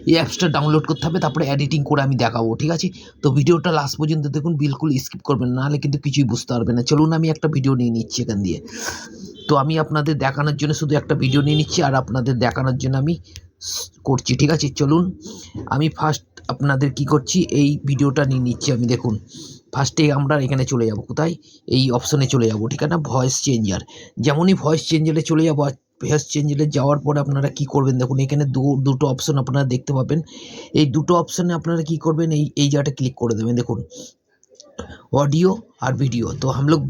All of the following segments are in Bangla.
এই অ্যাপসটা ডাউনলোড করতে হবে, তারপরে এডিটিং করে আমি দেখাবো, ঠিক আছে? তো ভিডিওটা লাস্ট পর্যন্ত দেখুন, বিলকুল স্কিপ করবেন, নাহলে কিন্তু কিছুই বুঝতে পারবেন না। চলুন আমি একটা ভিডিও নিয়ে নিচ্ছি এখান দিয়ে। তো আমি আপনাদের দেখানোর জন্য শুধু একটা ভিডিও নিয়ে নিচ্ছি, আর আপনাদের দেখানোর জন্য আমি করছি, ঠিক আছে? চলুন আমি ফার্স্ট আপনাদের কি করছি, এই ভিডিওটা নিয়ে নিচ্ছি আমি। দেখুন ফার্স্টে আমরা এখানে চলে যাব, কোথায়? এই অপশনে চলে যাব, ঠিক আছে না? Voice changer. যেমনই ভয়েস চেঞ্জারে চলে যাব, ভয়েস চেঞ্জারে যাওয়ার পরে আপনারা কি করবেন, দেখুন এখানে দুটো অপশন আপনারা দেখতে পাবেন। এই দুটো অপশনে আপনারা কি করবেন, এই জায়গাটা ক্লিক করে দেবেন। দেখুন অডিও আর ভিডিও। তো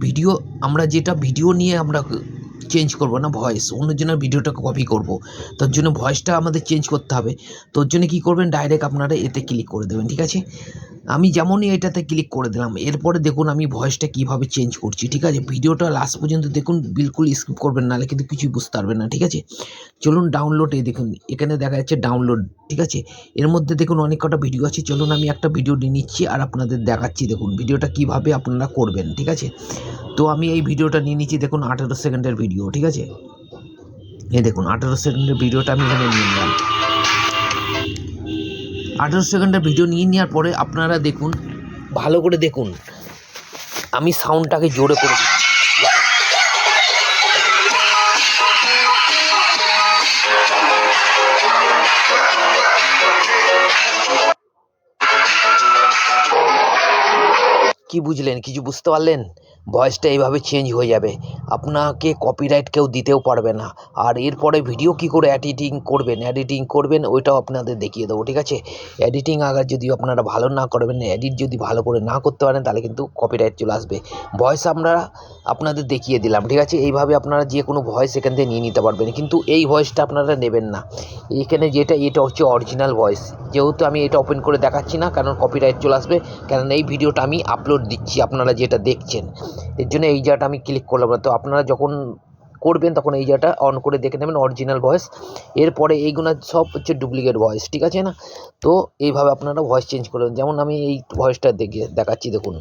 ভিডিও, আমরা যেটা ভিডিও নিয়ে আমরা চেঞ্জ করব না, ভয়েস, অন্যজনের ভিডিওটাকে কপি করব, তার জন্য ভয়েসটা আমাদের চেঞ্জ করতে হবে। তোর জন্য কী করবেন, ডাইরেক্ট আপনারা এতে ক্লিক করে দেবেন, ঠিক আছে? আমি যেমনই এটাতে ক্লিক করে দিলাম, এরপরে দেখুন আমি ভয়েসটা কীভাবে চেঞ্জ করছি, ঠিক আছে? ভিডিওটা লাস্ট পর্যন্ত দেখুন, বিলকুল স্কিপ করবেন, নাহলে কিন্তু কিছুই বুঝতে পারবেন না, ঠিক আছে? চলুন ডাউনলোডে দেখুন, এখানে দেখা যাচ্ছে ডাউনলোড, ঠিক আছে? এর মধ্যে দেখুন অনেক কটা ভিডিও আছে। চলুন আমি একটা ভিডিও নিয়ে নিচ্ছি আর আপনাদের দেখাচ্ছি, দেখুন ভিডিওটা কীভাবে আপনারা করবেন, ঠিক আছে? তো আমি এই ভিডিওটা নিয়ে নিচ্ছি, দেখুন 18 সেকেন্ডের ভিডিও, ঠিক আছে? এই দেখুন 18 সেকেন্ডের ভিডিওটা আমি এখানে নিয়ে নিলাম। 18 সেকেন্ডের ভিডিও নিয়ে নেওয়ার পরে আপনারা দেখুন, ভালো করে দেখুন, আমি সাউন্ডটাকে জোরে করে দিচ্ছি। কি বুঝলেন? কিছু বুঝতে পারলেন? ভয়েসটা এইভাবে চেঞ্জ হয়ে যাবে, আপনাকে কপিরাইট কেউ দিতেও পারবে না। আর এরপরে ভিডিও কি করে এডিটিং করবেন ওইটাও আপনাদের দেখিয়ে দেবো, ঠিক আছে? এডিটিং আগে যদি আপনারা ভালো না করবেন, এডিট যদি ভালো করে না করতে পারেন, তাহলে কিন্তু কপিরাইট চলে আসবে। ভয়েস আমরা আপনাদের দেখিয়ে দিলাম, ঠিক আছে? এইভাবে আপনারা যে কোনো ভয়েস এখান থেকে নিয়ে নিতে পারবেন, কিন্তু এই ভয়েসটা আপনারা নেবেন না। এখানে এটা হচ্ছে অরিজিনাল ভয়েস। যেহেতু আমি এটা ওপেন করে দেখাচ্ছি না, কারণ কপিরাইট চলে আসবে, কারণ এই ভিডিওটা আমি আপলোড দিচ্ছি, আপনারা যেটা দেখছেন, এর জন্য এই জায়গাটা আমি ক্লিক করলাম না। তো আপনারা যখন করবেন তখন এই জায়গাটা অন করে দেখে নেবেন অরিজিনাল ভয়েস। এরপরে এইগুলো সব হচ্ছে ডুপ্লিকেট ভয়েস, ঠিক আছে না? তো এইভাবে আপনারা ভয়েস চেঞ্জ করবেন। যেমন আমি এই ভয়েসটা দেখাচ্ছি, দেখুন।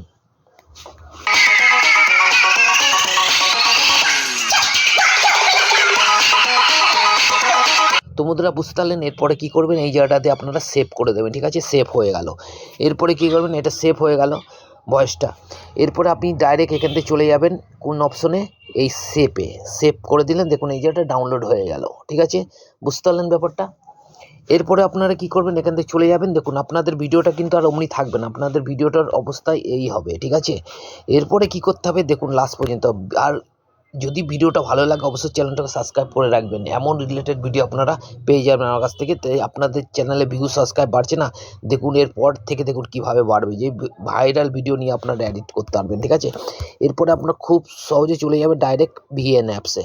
তো বন্ধুরা বুঝতে পারলেন, এরপরে কী করবেন, এই জায়গাটাতে আপনারা সেভ করে দেবেন, ঠিক আছে? সেভ হয়ে গেল। এরপরে কী করবেন, এটা সেভ হয়ে গেল ভয়েসটা। এরপরে আপনি ডাইরেক্ট এখান থেকে চলে যাবেন কোন অপশনে, এই সেভ করে দিলেন। দেখুন এই জায়গাটা ডাউনলোড হয়ে গেল, ঠিক আছে? বুঝতে পারলেন ব্যাপারটা? এরপরে আপনারা কি করবেন, এখান থেকে চলে যাবেন। দেখুন আপনাদের ভিডিওটা কিন্তু আর অমনি থাকবে না, আপনাদের ভিডিওটার অবস্থায় এই হবে, ঠিক আছে? এরপরে কি করতে হবে দেখুন লাস্ট পর্যন্ত। আর যদি ভিডিওটা ভালো লাগে অবশ্যই চ্যানেলটাকে সাবস্ক্রাইব করে রাখবেন, এমন রিলেটেড ভিডিও আপনারা পেয়ে যাবেন আমার কাছ থেকে। তাই আপনাদের চ্যানেলে ভিউ সাবস্ক্রাইব বাড়ছে না, দেখুন এরপর থেকে দেখুন কীভাবে বাড়বে, যে ভাইরাল ভিডিও নিয়ে আপনারা এডিট করতে পারবেন, ঠিক আছে? এরপরে আপনারা খুব সহজে চলে যাবেন ডাইরেক্ট ভিএন অ্যাপসে।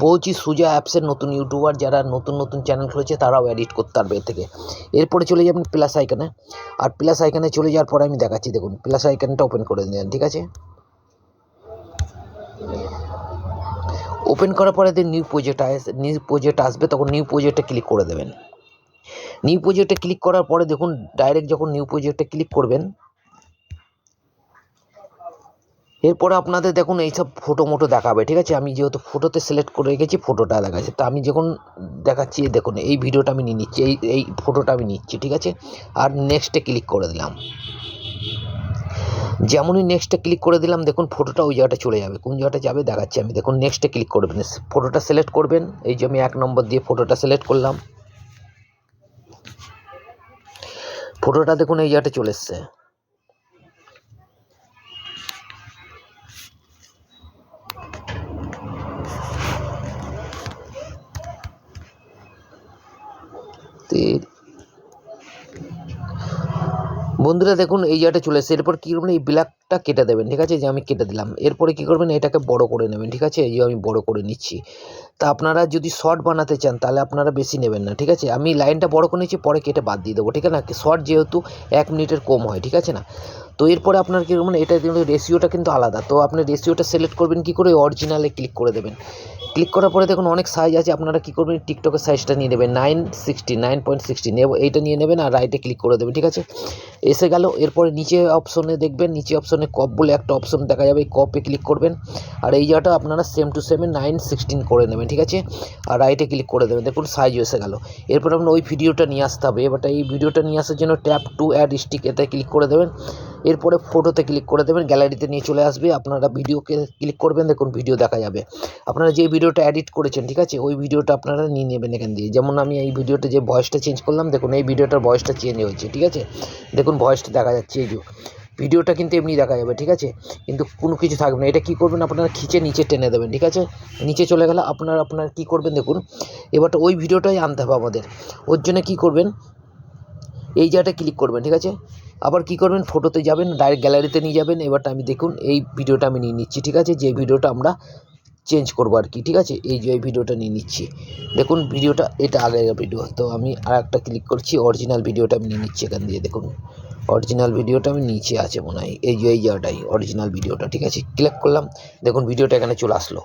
বলছি সুজা অ্যাপসের নতুন ইউটিউবার যারা নতুন চ্যানেল খুলেছে তারাও এডিট করতে পারবে এর থেকে। এরপরে চলে যাবেন প্লাস আইকনে, আর প্লাস আইকনে চলে যাওয়ার পরে আমি দেখাচ্ছি, দেখুন প্লাস আইকনটা ওপেন করে দেন, ঠিক আছে? ওপেন করার পরে নিউ প্রজেক্ট আসবে, তখন নিউ প্রজেক্টে ক্লিক করে দেবেন। নিউ প্রজেক্টে ক্লিক করার পরে দেখুন ডাইরেক্ট যখন নিউ প্রজেক্টে ক্লিক করবেন, এরপরে আপনাদের দেখুন এইসব ফটো দেখাবে, ঠিক আছে? আমি যেহেতু ফটোতে সিলেক্ট করে রেখেছি, ফটোটা দেখাচ্ছে। তো আমি যখন দেখাচ্ছি, দেখুন এই ভিডিওটা আমি নিয়ে নিচ্ছি, এই ফটোটা আমি নিচ্ছি, ঠিক আছে? আর নেক্সটে ক্লিক করে দিলাম। যেমনই নেক্সটে ক্লিক করে দিলাম, দেখুন ফটোটা ওই জায়গাটা চলে যাবে। কোন জায়গাটা যাবে দেখাচ্ছি আমি। দেখুন নেক্সটে ক্লিক করবেন, ফটোটা সিলেক্ট করবেন। এই যে আমি 1 নম্বর দিয়ে ফটোটা সিলেক্ট করলাম, ফটোটা দেখুন এই জায়গাটা চলে এসছে। বন্ধুরা দেখুন এই জায়গাটা চলে এসেছে। এরপর কী করবেন, এই ব্ল্যাকটা কেটে দেবেন, ঠিক আছে? যে আমি কেটে দিলাম। এরপরে কী করবেন, এটাকে বড় করে নেবেন, ঠিক আছে? এই যে আমি বড় করে নিচ্ছি। তা আপনারা যদি শর্ট বানাতে চান তাহলে আপনারা বেশি নেবেন না, ঠিক আছে? আমি লাইনটা বড় করে নিচ্ছি, পরে কেটে বাদ দিয়ে দেবো, ঠিক আছে না? শর্ট যেহেতু 1 মিনিটের কম হয়, ঠিক আছে না? তো এরপরে আপনার কী করবেন, এটা কিন্তু রেশিওটা কিন্তু আলাদা। তো আপনি রেশিওটা সিলেক্ট করবেন কী করে, অরিজিনালে ক্লিক করে দেবেন। ক্লিক করার পরে দেখুন অনেক সাইজ আছে, আপনারা কী করবেন, টিকটকের সাইজটা নিয়ে নেবেন, 9.60 এইটা নিয়ে নেবেন, আর রাইটে ক্লিক করে দেবেন, ঠিক আছে? এসে গেল। এরপরে নিচে অপশনে দেখবেন, নিচে অপশনে অপশনে কপ বলে একটা অপশন দেখা যাবে, এই কপে ক্লিক করবেন। আর এই জায়গাটা আপনারা সেম টু সেমে 9:16 করে নেবেন, ঠিক আছে। আর রাইটে ক্লিক করে দেবেন, দেখুন সাইজ এসে গেল। এরপর আপনার ওই ভিডিওটা নিয়ে আসতে হবে। এবার এই ভিডিওটা নিয়ে আসার জন্য ট্যাপ টু অ্যাড স্টিক এতে ক্লিক করে দেবেন। এরপরে ফটোতে ক্লিক করে দেবেন, গ্যালারিতে নিয়ে চলে আসবে। আপনারা ভিডিওকে ক্লিক করবেন, দেখুন ভিডিও দেখা যাবে। আপনারা যে ভিডিওটা এডিট করেছেন, ঠিক আছে, ওই ভিডিওটা আপনারা নিয়ে নেবেন এখান দিয়ে। যেমন আমি এই ভিডিওটা যে ভয়েসটা চেঞ্জ করলাম, দেখুন এই ভিডিওটার ভয়েসটা চেঞ্জ হয়েছে, ঠিক আছে। দেখুন ভয়েসটা দেখা যাচ্ছে, এই যে ভিডিওটা কিন্তু এমনি দেখা যাবে, ঠিক আছে, কিন্তু কোনো কিছু থাকবে না। এটা কী করবেন, আপনারা খিচে নিচে টেনে দেবেন, ঠিক আছে। নিচে চলে গেলে আপনার কী করবেন, দেখুন এবারটা ওই ভিডিওটাই আনতে হবে আমাদের। ওর জন্য কী করবেন, এই জায়গাটা ক্লিক করবেন, ঠিক আছে। আবার কি করবেন, ফটোতে যাবেন, ডাইরেক্ট গ্যালারিতে নিয়ে যাবেন। এবারটা আমি দেখুন এই ভিডিওটা আমি নিয়ে নিচ্ছি, ঠিক আছে, যে ভিডিওটা আমরা চেঞ্জ করবো আর কি, ঠিক আছে। এই যে এই ভিডিওটা নিয়ে নিচ্ছি, দেখুন ভিডিওটা এটা আগের ভিডিও। তো আমি আর একটা ক্লিক করছি, অরিজিনাল ভিডিওটা আমি নিয়ে নিচ্ছি এখান দিয়ে। দেখুন অরিজিনাল ভিডিওটা আমি নিচে আছে মনে হয়, এই যে এই জায়গাটাই অরিজিনাল ভিডিওটা, ঠিক আছে। ক্লিক করলাম, দেখুন ভিডিওটা এখানে চলে আসলো।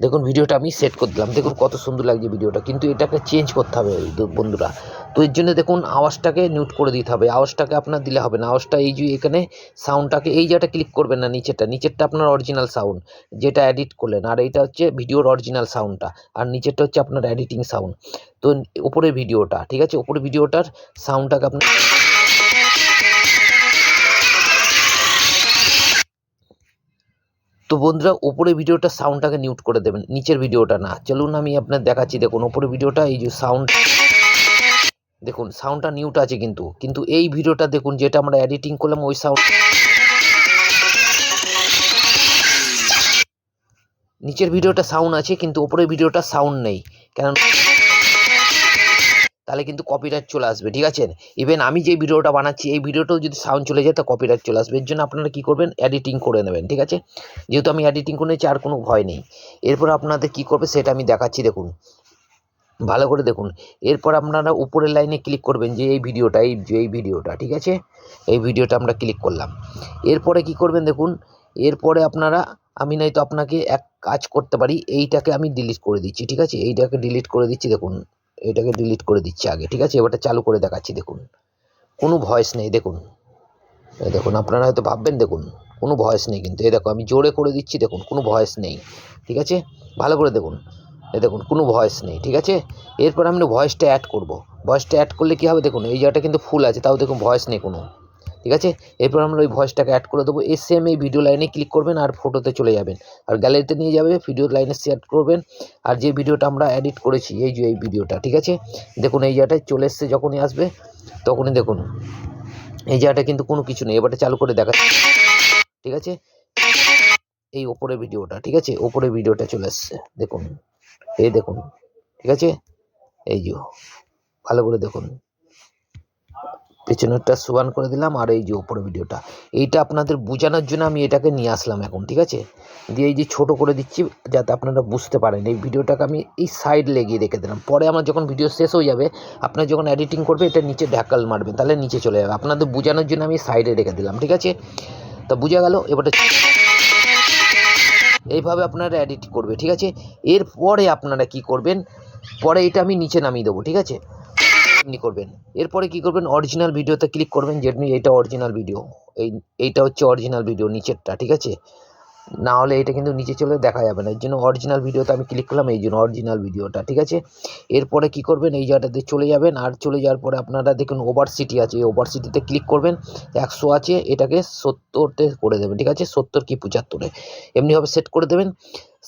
দেখুন ভিডিওটা আমি সেট করে দিলাম, দেখুন কত সুন্দর লাগছে ভিডিওটা। কিন্তু এটাকে চেঞ্জ করতে হবে বন্ধুরা। তো এর জন্য দেখুন আওয়াজটাকে মিউট করে দিতে হবে। আওয়াজটাকে আপনার দিলে হবে না, আওয়াজটা এই যে এখানে সাউন্ডটাকে এই জায়গাটা ক্লিক করবেন না, নিচেরটা আপনার অরিজিনাল সাউন্ড যেটা এডিট করলেন। আর এইটা হচ্ছে ভিডিওর অরিজিনাল সাউন্ডটা, আর নিচেরটা হচ্ছে আপনার এডিটিং সাউন্ড। তো উপরে ভিডিওটা, ঠিক আছে, উপরে ভিডিওটার সাউন্ডটাকে আপনার তো বন্ধুরা উপরে ভিডিওটা সাউন্ডটাকে মিউট করে দেবেন, নিচের ভিডিওটা না। চলুন আমি আপনার দেখাচ্ছি, দেখুন উপরে ভিডিওটা এই যে সাউন্ড, দেখুন সাউন্ডটা মিউট আছে, কিন্তু এই ভিডিওটা দেখুন যেটা আমরা এডিটিং করলাম ওই সাউন্ড, নিচের ভিডিওটা সাউন্ড আছে কিন্তু উপরের ভিডিওটা সাউন্ড নেই, কারণ তাহলে কিন্তু কপিরাইট চলে আসবে, ঠিক আছে। ইভেন আমি যে ভিডিওটা বানাচ্ছি এই ভিডিওটাও যদি সাউন্ড চলে যায় তো কপিরাইট চলে আসবে। এর জন্য আপনারা কী করবেন, এডিটিং করে নেবেন, ঠিক আছে। যেহেতু আমি এডিটিং করে নিয়েছি আর কোনো ভয় নেই। এরপর আপনাদের কী করবে সেটা আমি দেখাচ্ছি, দেখুন ভালো করে দেখুন। এরপর আপনারা উপরের লাইনে ক্লিক করবেন যে এই ভিডিওটা, ঠিক আছে, এই ভিডিওটা আমরা ক্লিক করলাম। এরপরে কি করবেন, দেখুন এরপরে আপনারা আমি নয়তো আপনাকে এক কাজ করতে পারি, এইটাকে আমি ডিলিট করে দিচ্ছি, ঠিক আছে, এইটাকে ডিলিট করে দিচ্ছি, দেখুন এটাকে ডিলিট করে দিচ্ছি আগে, ঠিক আছে। এবারটা চালু করে দেখাচ্ছি, দেখুন কোনো ভয়েস নেই, দেখুন এই দেখুন আপনারা হয়তো ভাববেন দেখুন কোনো ভয়েস নেই, কিন্তু এই দেখো আমি জোরে করে দিচ্ছি, দেখুন কোনো ভয়েস নেই, ঠিক আছে। ভালো করে দেখুন, এই দেখুন কোনো ভয়েস নেই, ঠিক আছে। এরপর আমি ভয়েসটা অ্যাড করব। ভয়েসটা অ্যাড করলে কী হবে, দেখুন এই জায়গাটা কিন্তু ফুল আছে, তাও দেখুন ভয়েস নেই কোনো, ঠিক আছে। এরপর আমরা ওই ভয়েসটাকে অ্যাড করে দেবো। এই সেম এই ভিডিও লাইনে ক্লিক করবেন আর ফটোতে চলে যাবেন, আর গ্যালারিতে নিয়ে যাবে, ভিডিও লাইনে শেয়ার করবেন। আর যে ভিডিওটা আমরা এডিট করেছি এই যে এই ভিডিওটা, ঠিক আছে, দেখুন এই জায়গাটায় চলে এসছে, যখনই আসবে তখনই দেখুন এই জায়গাটা কিন্তু কোনো কিছু নেই। এবারটা চালু করে দেখা, ঠিক আছে, এই ওপরে ভিডিওটা, ঠিক আছে, ওপরে ভিডিওটা চলে এসছে, দেখুন এই দেখুন, ঠিক আছে, এই যে ভালো করে দেখুন পেছনেরটা সোয়ান করে দিলাম, আর এই যে ওপরে ভিডিওটা, এইটা আপনাদের বোঝানোর জন্য আমি এটাকে নিয়ে আসলাম এখন, ঠিক আছে। দিয়ে এই যে ছোটো করে দিচ্ছি যাতে আপনারা বুঝতে পারেন। এই ভিডিওটাকে আমি এই সাইড লেগিয়ে রেখে দিলাম, পরে আমার যখন ভিডিও শেষ হয়ে যাবে আপনার যখন এডিটিং করবে এটা নিচে ঢাকাল মারবেন, তাহলে নিচে চলে যাবে। আপনাদের বোঝানোর জন্য আমি সাইডে রেখে দিলাম, ঠিক আছে। তো বোঝা গেল। এবারে এইভাবে আপনারা এডিট করবে, ঠিক আছে। এরপরে আপনারা কি করবেন, পরে এটা আমি নিচে নামিয়ে দেবো, ঠিক আছে, এমনি করবেন। এরপরে কি করবেন, অরিজিনাল ভিডিওতে ক্লিক করবেন, যেমনি এটা অরিজিনাল ভিডিও, এইটা হচ্ছে অরিজিনাল ভিডিও নিচেরটা, ঠিক আছে। না হলে এটা কিন্তু নিচে চলে দেখা যাবে না, এর জন্য অরিজিনাল ভিডিওতে আমি ক্লিক করলাম, এই জন্য অরিজিনাল ভিডিওটা, ঠিক আছে। এরপরে কি করবেন, এই জায়গাটাতে চলে যাবেন, আর চলে যাওয়ার পরে আপনারা দেখুন ওভারসিটি আছে, এই ওভারসিটিতে ক্লিক করবেন, 100 আছে, এটাকে 70-তে করে দেবেন, ঠিক আছে, 70 কি 75-এ এমনিভাবে সেট করে দেবেন।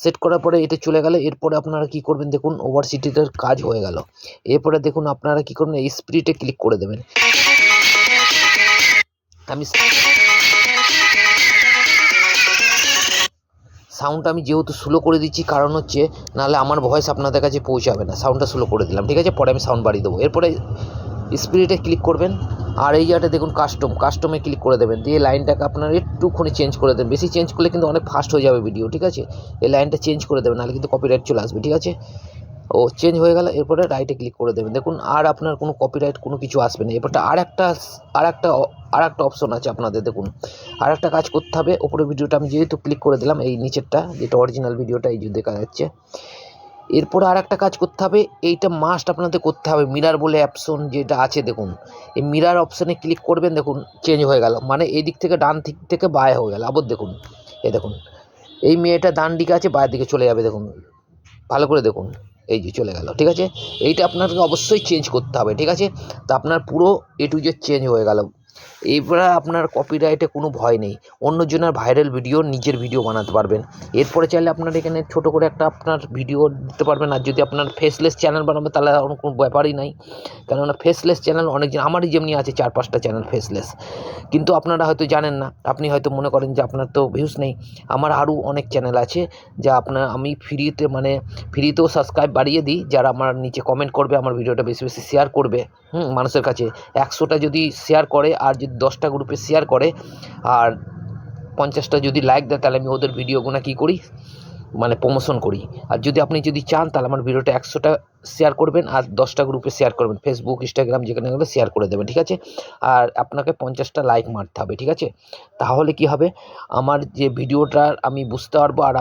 সেট করার পরে এটা চলে গেলে এরপরে আপনারা কি করবেন, দেখুন ওভারসিটিটার কাজ হয়ে গেল। এরপরে দেখুন আপনারা কি করবেন, এই স্প্লিটে ক্লিক করে দেবেন। আমি সাউন্ডটা আমি যেহেতু স্লো করে দিচ্ছি, কারণ হচ্ছে নাহলে আমার ভয়েস আপনাদের কাছে পৌঁছাবে না, সাউন্ডটা স্লো করে দিলাম, ঠিক আছে। পরে আমি সাউন্ড বাড়িয়ে দেবো। এরপরে স্পিরিটে ক্লিক করবেন, আর এই জায়গাটা দেখুন কাস্টমে ক্লিক করে দেবেন, দিয়ে লাইনটাকে আপনারা একটুখানি চেঞ্জ করে দেবেন। বেশি চেঞ্জ করলে কিন্তু অনেক ফাস্ট হয়ে যাবে ভিডিও, ঠিক আছে। এই লাইনটা চেঞ্জ করে দেবেন, নাহলে কিন্তু কপিরাইট চলে আসবে, ঠিক আছে। ও চেঞ্জ হয়ে গেল। এরপরে রাইটে ক্লিক করে দেবেন, দেখুন আর আপনার কোনো কপিরাইট কোনো কিছু আসবে না। এরপরটা আর একটা অপশন আছে আপনাদের, দেখুন আর একটা কাজ করতে হবে। ওপরে ভিডিওটা আমি যেহেতু ক্লিক করে দিলাম, এই নিচেরটা যেটা অরিজিনাল ভিডিওটা এই যে দেখা যাচ্ছে, এরপরে আর একটা কাজ করতে হবে, এইটা মাস্ট আপনাদের করতে হবে, মিরার বলে অপশন যেটা আছে দেখুন, এই মিরার অপশানে ক্লিক করবেন, দেখুন চেঞ্জ হয়ে গেল, মানে এই দিক থেকে ডান দিক থেকে বায়ে হয়ে গেল। আবার দেখুন, এই দেখুন এই মেয়েটা ডান দিকে আছে, বায়ের দিকে চলে যাবে, দেখুন ভালো করে দেখুন, এই যে চলে গেল। ঠিক আছে, এইটা আপনাকে অবশ্যই চেঞ্জ করতে হবে। ঠিক আছে, তো আপনার পুরো A to Z চেঞ্জ হয়ে গেল। এবার আপনার কপিরাইটে কোনো ভয় নেই, অন্যজনের ভাইরাল ভিডিও নিজের ভিডিও বানাতে পারবেন। এরপরে চাইলে আপনার এখানে ছোটো করে একটা আপনার ভিডিও দিতে পারবেন। আর যদি আপনার ফেসলেস চ্যানেল বানাবেন তাহলে কোনো ব্যাপারই নাই, কেননা ফেসলেস চ্যানেল অনেকজন, আমারই যেমনি আছে 4-5টা চ্যানেল ফেসলেস, কিন্তু আপনারা হয়তো জানেন না, আপনি হয়তো মনে করেন যে আপনার তো ভিউজ নেই। আমার আরও অনেক চ্যানেল আছে যা আমি ফ্রিতে, মানে ফ্রিতেও সাবস্ক্রাইব বাড়িয়ে দিই, যারা আমার নিচে কমেন্ট করবে, আমার ভিডিওটা বেশি বেশি শেয়ার করবে মানুষের কাছে। 100টা যদি শেয়ার করে আর যদি 10টা গ্রুপে শেয়ার করে আর 50টা যদি লাইক দেয়, তাহলে আমি ওদের ভিডিওগুলো কী করি, মানে প্রমোশন করি। আর যদি আপনি যদি চান তাহলে আমার ভিডিওটা 100টা শেয়ার করবেন আর 10টা গ্রুপে শেয়ার করবেন, ফেসবুক, ইনস্টাগ্রাম, যেখানে গেলে শেয়ার করে দেবেন। ঠিক আছে, আর আপনাকে 50টা লাইক মারতে হবে। ঠিক আছে, তাহলে কি হবে, আমার যে ভিডিওটা আমি বুঝতে পারবো, আর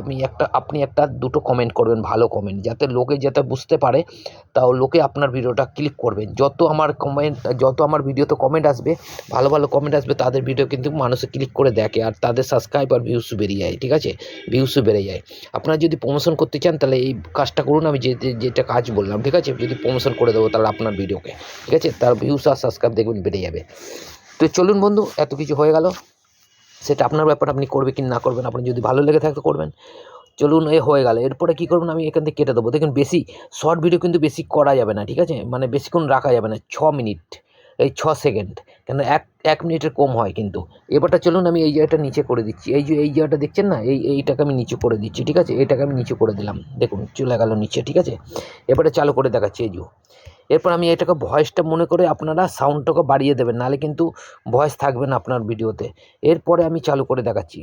আপনি একটা দুটো কমেন্ট করবেন, ভালো কমেন্ট, যাতে লোকে যাতে বুঝতে পারে, তাও লোকে আপনার ভিডিওটা ক্লিক করবেন। যত আমার ভিডিওতে কমেন্ট আসবে, ভালো ভালো কমেন্ট আসবে, তাদের ভিডিও কিন্তু মানুষে ক্লিক করে দেখে, আর তাদের সাবস্ক্রাইব আর ভিউসও বেরিয়ে যায়। ঠিক আছে, ভিউসও বেড়ে যায়। আপনারা যদি প্রমোশন করতে চান তাহলে এই কাজটা করুন, আমি যেটা কাজ বললাম। ঠিক আছে, যদি প্রমোশন করে দেবো তাহলে আপনার ভিডিওকে, ঠিক আছে, তার ভিউস আর সাবস্ক্রাইব দেখবেন বেড়ে যাবে। তো চলুন বন্ধু, এত কিছু হয়ে গেল, সেটা আপনার ব্যাপার, আপনি করবে কি না করবেন, আপনার যদি ভালো লেগে থাকে করবেন। চলুন, হয়ে গেল। এরপরে কী করবেন, আমি এখান থেকে কেটে দেবো। দেখুন বেশি শর্ট ভিডিও কিন্তু বেশি করা যাবে না। ঠিক আছে, মানে বেশিক্ষণ রাখা যাবে না, 6 মিনিট, এই 6 সেকেন্ড, কেন এক মিনিটের কম হয় কিন্তু। এবারটা চলুন আমি এই জায়গাটা নিচে করে দিচ্ছি, এই জায়গাটা দেখছেন না, এইটাকে আমি নিচে করে দিচ্ছি। ঠিক আছে, এইটাকে আমি নিচে করে দিলাম, দেখুন চলে গেল নিচে। ঠিক আছে, এবারে চালু করে দেখাচ্ছি, এই যে। এরপর আমি এটাকে ভয়েসটা মনে করে আপনারা সাউন্ডটাকে বাড়িয়ে দেবেন, নাহলে কিন্তু ভয়েস থাকবে না আপনার ভিডিওতে। এরপরে আমি চালু করে দেখাচ্ছি,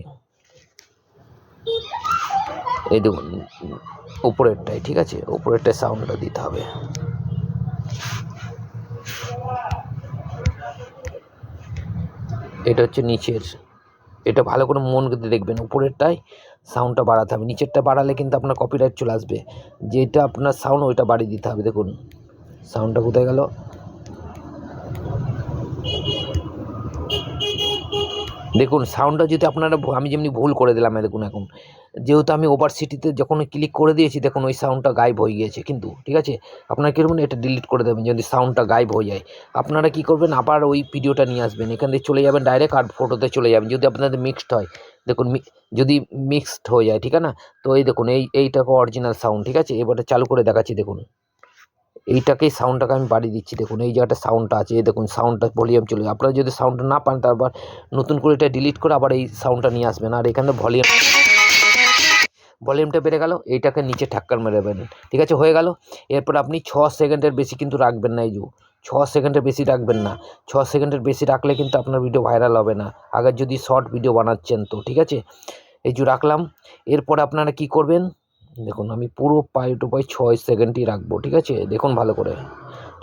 এই দেখুন উপরেরটাই। ঠিক আছে, উপরেরটায় সাউন্ডটা দিতে হবে। এটা হচ্ছে নিচের, এটা ভালো করে মন করে দেখবেন, উপরেরটায় সাউন্ডটা বাড়াতে হবে, নিচেরটা বাড়ালে কিন্তু আপনার কপিরাইট চলে আসবে। যেটা আপনার সাউন্ড ওইটা বাড়িয়ে দিতে হবে। দেখুন সাউন্ডটা কোথায় গেল, দেখুন সাউন্ডটা যদি আপনারা, আমি যেমনি ভুল করে দিলাম, দেখুন এখন যেহেতু আমি ওভার সিটিতে যখন ক্লিক করে দিয়েছি, দেখুন ওই সাউন্ডটা গায়েব হয়ে গিয়েছে কিন্তু। ঠিক আছে, আপনারা কী করবেন, এটা ডিলিট করে দেবেন যদি সাউন্ডটা গায়েব হয়ে যায়। আপনারা কী করবেন, আবার ওই ভিডিওটা নিয়ে আসবেন, এখান থেকে চলে যাবেন ডাইরেক্ট, আর ফটোতে চলে যাবেন। যদি আপনাদের মিক্সড হয়, দেখুন যদি মিক্সড হয়ে যায়, ঠিক আছে না, তো এই দেখুন এইটাকে অরিজিনাল সাউন্ড। ঠিক আছে, এবারে চালু করে দেখাচ্ছি, দেখুন এইটাকেই সাউন্ডটাকে আমি বাড়িয়ে দিচ্ছি। দেখুন এই জায়গাটা সাউন্ডটা আছে, এই দেখুন সাউন্ডটা ভলিউম চলে, আপনারা যদি সাউন্ডটা না পান তারপর নতুন করে এটা ডিলিট করে আবার এই সাউন্ডটা নিয়ে আসবেন, আর এখানে ভলিউমটা বেড়ে গেল, এইটাকে নিচে ঠাক্কার মেরে দেবেন। ঠিক আছে, হয়ে গেল। এরপর আপনি 6 সেকেন্ডের বেশি কিন্তু রাখবেন না, এই যে 6 সেকেন্ডের বেশি রাখবেন না। 6 সেকেন্ডের বেশি রাখলে কিন্তু আপনার ভিডিও ভাইরাল হবে না, আগে যদি শর্ট ভিডিও বানাচ্ছেন তো। ঠিক আছে, এই যে রাখলাম। এরপর আপনারা কি করবেন, দেখুন আমি পুরো পাই টু পাই 6 সেকেন্ডই রাখবো। ঠিক আছে, দেখুন ভালো করে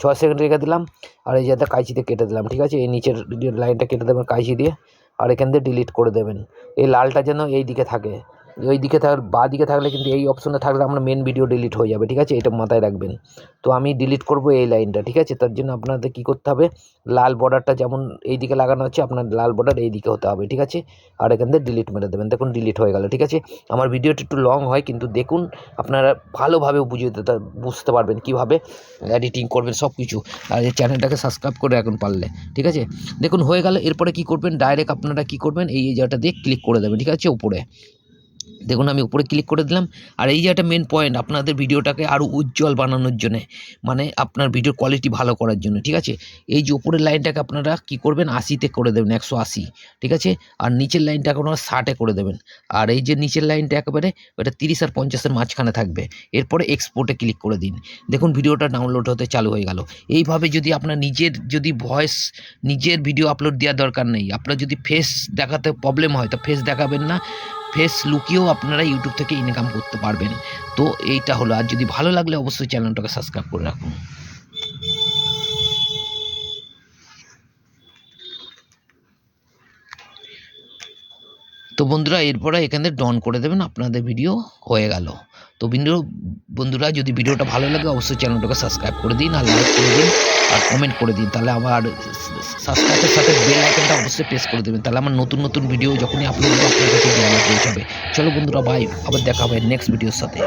6 সেকেন্ড রেখে দিলাম, আর এই জায়গাটা কাঁচিতে কেটে দিলাম। ঠিক আছে, এই নিচের লাইনটা কেটে দেবেন কাঁচি দিয়ে, আর এখান দিয়ে ডিলিট করে দেবেন। এই লালটা যেন এই দিকে থাকে, ওই দিকে বা দিকে থাকলে কিন্তু, এই অপশনে থাকলে আমরা মেন ভিডিও ডিলিট হয়ে যাবে। ঠিক আছে, এটা মাথায় রাখবেন। তো আমি ডিলিট করব এই লাইনটা। ঠিক আছে, তার জন্য আপনাদের কী করতে হবে, লাল বর্ডারটা যেমন এই দিকে লাগানো হচ্ছে, আপনার লাল বর্ডার এই দিকে হতে হবে। ঠিক আছে, আর এখান থেকে ডিলিট মেরে দেবেন, দেখুন ডিলিট হয়ে গেল। ঠিক আছে, আমার ভিডিওটা একটু লং হয় কিন্তু দেখুন আপনারা ভালোভাবে বুঝতে পারবেন কীভাবে এডিটিং করবেন সব কিছু। আর এই চ্যানেলটাকে সাবস্ক্রাইব করে রাখুন পারলে। ঠিক আছে, দেখুন হয়ে গেল। এরপরে কী করবেন, ডাইরেক্ট আপনারা কী করবেন, এই জায়গাটা দিয়ে ক্লিক করে দেবেন। ঠিক আছে, উপরে দেখুন আমি উপরে ক্লিক করে দিলাম। আর এই যে একটা মেন পয়েন্ট, আপনাদের ভিডিওটাকে আরও উজ্জ্বল বানানোর জন্যে, মানে আপনার ভিডিওর কোয়ালিটি ভালো করার জন্য। ঠিক আছে, এই যে উপরের লাইনটাকে আপনারা কী করবেন, 80তে করে দেবেন, 180। ঠিক আছে, আর নিচের লাইনটাকে আপনারা 60-এ করে দেবেন। আর এই যে নিচের লাইনটা একেবারে ওটা 30 আর 50-এর মাঝখানে থাকবে। এরপরে এক্সপোর্টে ক্লিক করে দিন, দেখুন ভিডিওটা ডাউনলোড হতে চালু হয়ে গেল। এইভাবে যদি আপনার যদি ভয়েস, নিজের ভিডিও আপলোড দেওয়ার দরকার নেই, আপনার যদি ফেস দেখাতে প্রবলেম হয় তো ফেস দেখাবেন না, ফেস লুকিয়েও আপনারা ইউটিউব থেকে ইনকাম করতে পারবেন। তো এইটা হলো, আর যদি ভালো লাগলে অবশ্যই চ্যানেলটাকে সাবস্ক্রাইব করে রাখুন। তো বন্ধুরা এরপরে এখান থেকে ডন করে দেবেন, আপনাদের ভিডিও হয়ে গেল। তো বন্ধুরা যদি ভিডিওটা ভালো লাগে অবশ্যই চ্যানেলটাকে সাবস্ক্রাইব করে দিন, আর লাইক করে দিন, আর কমেন্ট করে দিন। তাহলে আবার সাবস্ক্রাইবের সাথে বেল আইকনটা অবশ্যই প্রেস করে দেবেন, তাহলে আমার নতুন নতুন ভিডিও যখনই আপলোড হবে আপনার কাছে পৌঁছাবে। চলো বন্ধুরা, বাই, আবার দেখা হবে নেক্সট ভিডিওর সাথে।